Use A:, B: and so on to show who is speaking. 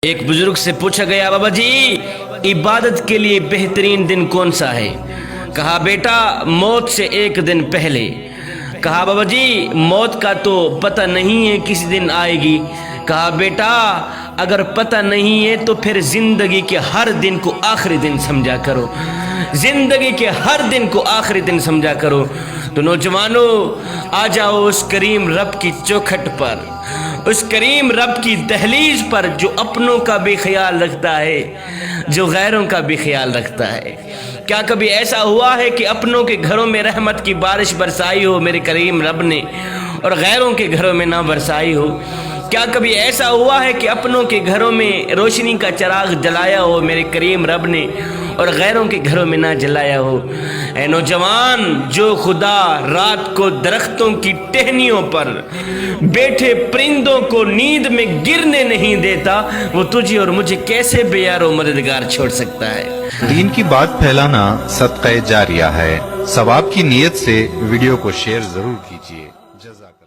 A: ایک بزرگ سے پوچھا گیا، بابا جی عبادت کے لیے بہترین دن کون سا ہے؟ کہا بیٹا موت سے ایک دن پہلے۔ کہا بابا جی موت کا تو پتہ نہیں ہے کس دن آئے گی۔ کہا بیٹا اگر پتہ نہیں ہے تو پھر زندگی کے ہر دن کو آخری دن سمجھا کرو، زندگی کے ہر دن کو آخری دن سمجھا کرو۔ تو نوجوانوں آ جاؤ اس کریم رب کی چوکھٹ پر، اس کریم رب کی دہلیز پر جو اپنوں کا بھی خیال رکھتا ہے، جو غیروں کا بھی خیال رکھتا ہے۔ کیا کبھی ایسا ہوا ہے کہ اپنوں کے گھروں میں رحمت کی بارش برسائی ہو میرے کریم رب نے اور غیروں کے گھروں میں نہ برسائی ہو؟ کیا کبھی ایسا ہوا ہے کہ اپنوں کے گھروں میں روشنی کا چراغ جلایا ہو میرے کریم رب نے اور غیروں کے گھروں میں نہ جلایا ہو؟ اے نوجوان، جو خدا رات کو درختوں کی ٹہنیوں پر بیٹھے پرندوں کو نیند میں گرنے نہیں دیتا، وہ تجھے اور مجھے کیسے بے یار و مددگار چھوڑ سکتا ہے؟
B: دین کی بات پھیلانا صدقہ جاریہ ہے۔ ثواب کی نیت سے ویڈیو کو شیئر ضرور کیجیے۔ جزاک